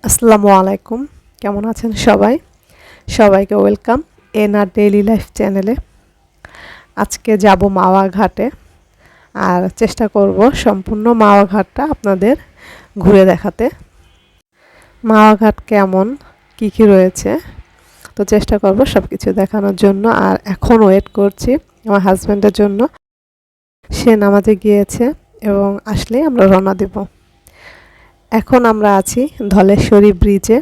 আসসালামু আলাইকুম। কেমন আছেন সবাই? সবাইকে ওয়েলকাম এনআর ডেইলি লাইফ চ্যানেলে। আজকে যাব মাওয়া ঘাটে, আর চেষ্টা করব সম্পূর্ণ মাওয়া ঘাটটা আপনাদের ঘুরে দেখাতে। মাওয়া ঘাট কেমন, কি কি রয়েছে, তো চেষ্টা করব সব কিছু দেখানোর জন্য। আর এখন ওয়েট করছি আমার হাজব্যান্ডের জন্য। সে নামাজে গিয়েছে এবং আসলেই আমরা রওনা দেব। এখন আমরা আছি ধলেশ্বরী ব্রিজে।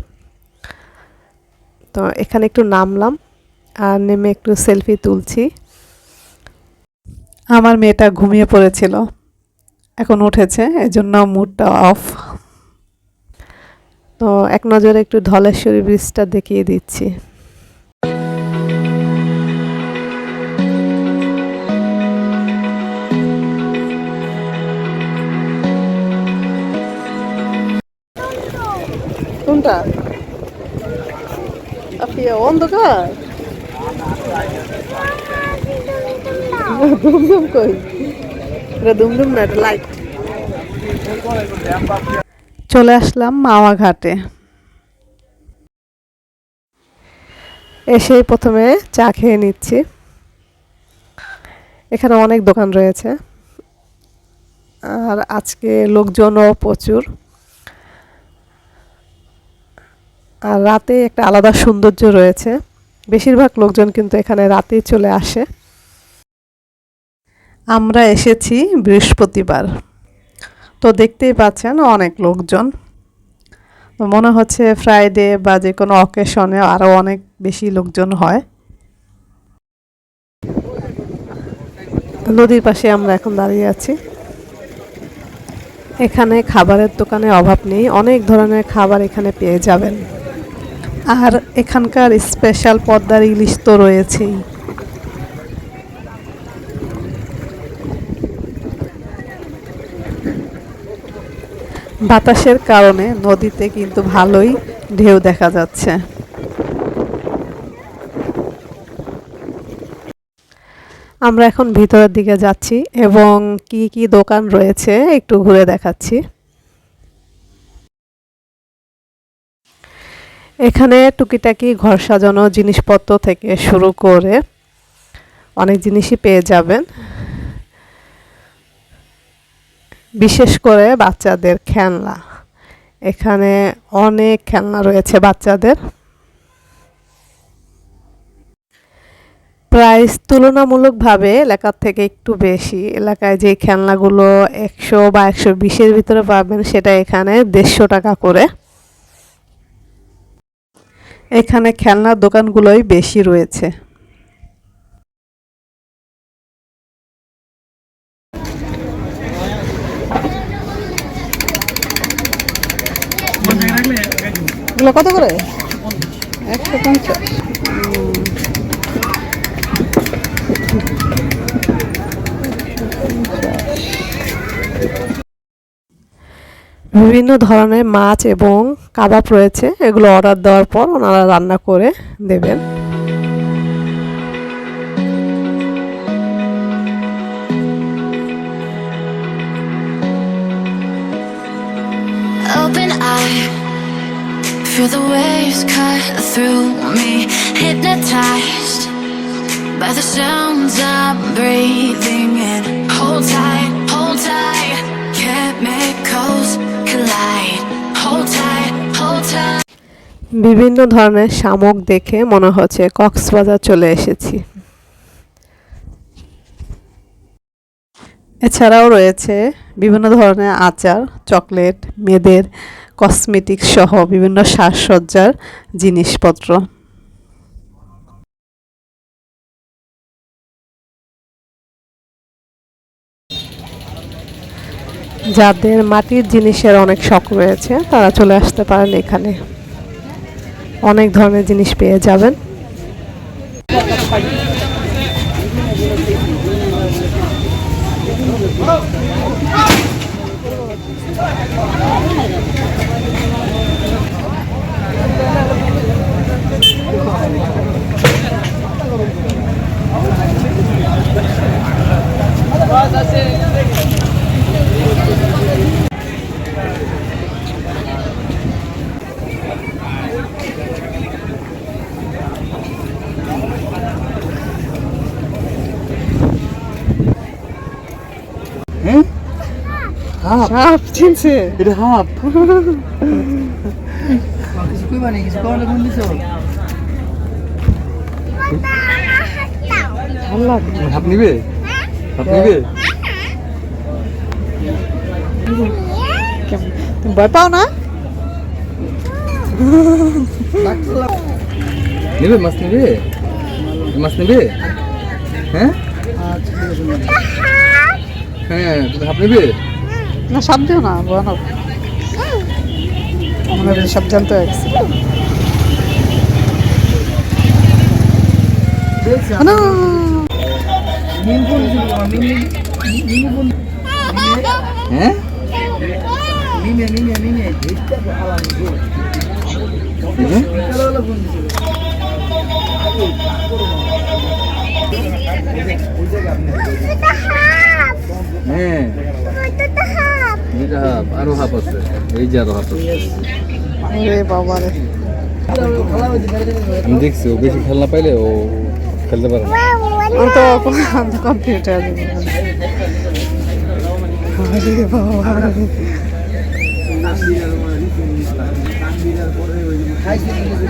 তো এখানে একটু নামলাম আর নেমে একটু সেলফি তুলছি। আমার মেয়েটা ঘুমিয়ে পড়েছিল, এখন উঠেছে, এজন্য মুডটা অফ। তো এক নজরে একটু ধলেশ্বরী ব্রিজটা দেখিয়ে দিচ্ছি। কোনটা? অন্ধকার দুমদুম কই? এটা দুমদুম না, এটা লাইট। চলে আসলাম মাওয়া ঘাটে। এসেই প্রথমে চা খেয়ে নিচ্ছি। এখানে অনেক দোকান রয়েছে আর আজকে লোকজনও প্রচুর। আর রাতে একটা আলাদা সৌন্দর্য রয়েছে। বেশিরভাগ লোকজন কিন্তু এখানে রাতেই চলে আসে। আমরা এসেছি বৃহস্পতিবার, তো দেখতেই পাচ্ছেন অনেক লোকজন। তো মনে হচ্ছে ফ্রাইডে বা যে কোনো অকেশনে আরও অনেক বেশি লোকজন হয়। নদীর পাশে আমরা এখন দাঁড়িয়ে আছি। এখানে খাবারের দোকানে অভাব নেই, অনেক ধরনের খাবার এখানে পেয়ে যাবেন। আর এখানকার স্পেশাল পদ্মার ইলিশ তো রয়েছেই। বাতাসের কারণে নদীতে কিন্তু ভালোই ঢেউ দেখা যাচ্ছে। আমরা এখন ভিতরের দিকে যাচ্ছি এবং কি কি দোকান রয়েছে একটু ঘুরে দেখাচ্ছি। এখানে টুকিটাকি ঘর সাজানো জিনিসপত্র থেকে শুরু করে অনেক জিনিসই পেয়ে যাবেন। বিশেষ করে বাচ্চাদের খেলনা, এখানে অনেক খেলনা রয়েছে বাচ্চাদের। প্রাইস তুলনামূলকভাবে এলাকার থেকে একটু বেশি। এলাকায় যে খেলনাগুলো 100 বা 120-এর ভিতরে পাবেন, সেটা এখানে 150 টাকা করে। এখানে খেলনার দোকানগুলোই বেশি রয়েছে। এগুলো কত করে? 150। বিভিন্ন ধরনের মাছ এবং কাবাব রয়েছে, এগুলো অর্ডার দেওয়ার পর ওনারা রান্না করে দেবেন। Open eye, feel the waves cut through me, hypnotized by the sounds I'm breathing in. Hold tight, chemicals collide. Hold tight. বিভিন্ন ধরনের শামুক দেখে মনে হচ্ছে কক্সবাজার চলে এসেছি। এছাড়াও রয়েছে বিভিন্ন ধরনের আচার, চকলেট, মেয়েদের কসমেটিক্স সহ বিভিন্ন সাজসজ্জার জিনিসপত্র। যাদের মাটির জিনিসের অনেক শখ রয়েছে তারা চলে আসতে পারেন এখানে। অনেক ধরনের জিনিস পেয়ে যাবেন। হাফ সাপ চিনছে। এটা হাফ আল্লাহ, হাফ নিবে হাফ নিবে তুমি ভয় পাও না? নিবে মাছ নিবে মাছ নিবে হ্যাঁ হ্যাঁ তুমি হাফ নিবে না, সাপ দিও না, বানাও। আমার সব জানতে হয়ে গেছে। না, হ্যাঁ হ্যাঁ দুইটা হাফ আরো হাফ আছে এই যে আরো হাফ আছে ওরে বাবা রে। আমি দেখছি ও বেশি খেলনা পাইলে ও খেলতে পারে না আমি তো কম্পিউটার।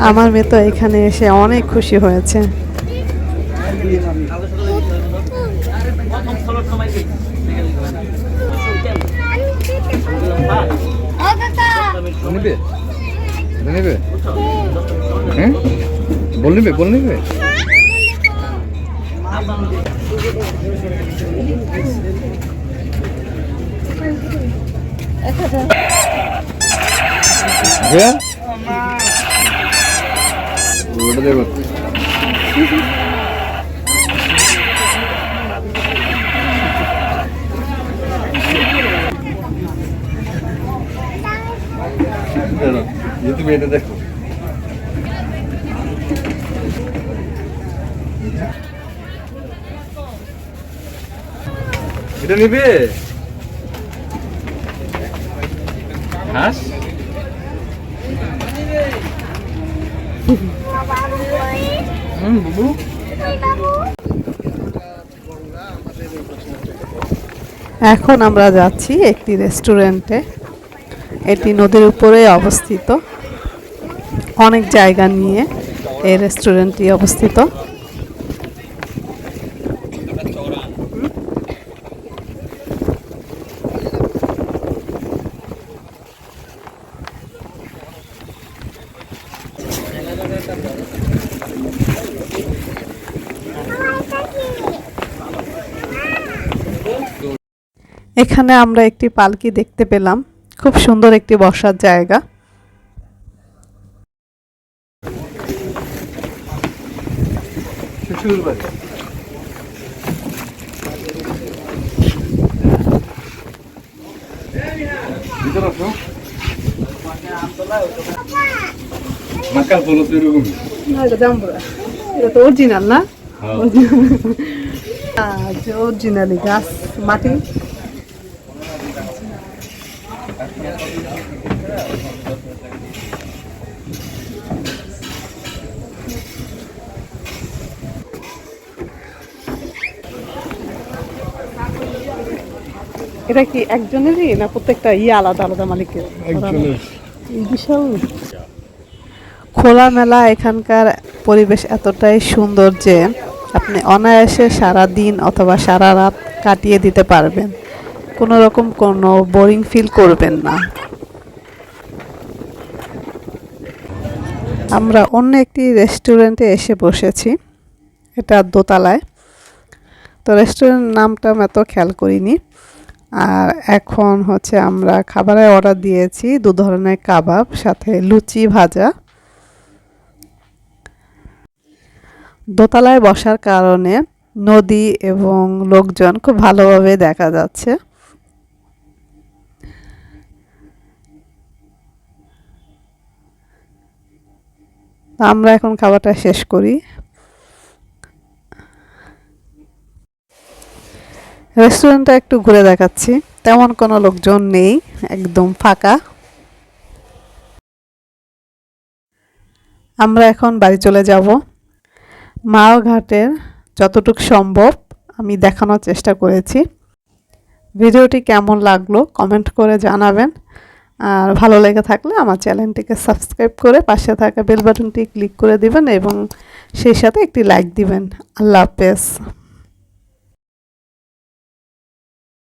আমার মেয়ে তো এখানে এসে অনেক খুশি হয়েছে। নিবে নেবে হ্যাঁ বল নিবে বল নিবে ওটা দেবো তুমি এটা দেখো এটা নিবে হাঁস বাবু এখন আমরা যাচ্ছি একটি রেস্টুরেন্টে। এটি নদীর উপরে অবস্থিত, অনেক জায়গা নিয়ে এই রেস্টুরেন্টটি অবস্থিত। এখানে আমরা একটি পালকি দেখতে পেলাম, খুব সুন্দর একটি বসার জায়গা। এটা তো অরিজিনাল না? অরিজিনালি গাছ মাটি। এটা কি একজনেরই না প্রত্যেকটা আলাদা আলাদা মালিকের? বিশাল খোলামেলা। এখানকার পরিবেশ এতটাই সুন্দর যে আপনি অনায়াসে সারা দিন অথবা সারা রাত কাটিয়ে দিতে পারবেন, কোনো রকম কোনো বোরিং ফিল করবেন না। আমরা অন্য একটি রেস্টুরেন্টে এসে বসেছি, এটা দোতলায়। তো রেস্টুরেন্ট নামটা আমি এত খেয়াল করিনি। আর এখন হচ্ছে আমরা খাবারের অর্ডার দিয়েছি, 2 ধরনের কাবাব সাথে লুচি ভাজা। দোতলায় বসার কারণে নদী এবং লোকজন খুব ভালোভাবে দেখা যাচ্ছে। আমরা এখন খাবারটা শেষ করি। রেস্টুরেন্টটা একটু ঘুরে দেখাচ্ছি, তেমন কোনো লোকজন নেই, একদম ফাঁকা। আমরা এখন বাড়ি চলে যাব। মাওয়া ঘাটের যতটুকু সম্ভব আমি দেখানোর চেষ্টা করেছি। ভিডিওটি কেমন লাগলো কমেন্ট করে জানাবেন। আর ভালো লেগে থাকলে আমার চ্যানেলটিকে সাবস্ক্রাইব করে পাশে থাকা বেল বাটনটি ক্লিক করে দিবেন এবং সেই সাথে একটি লাইক দিবেন। আল্লাহ হাফেজ।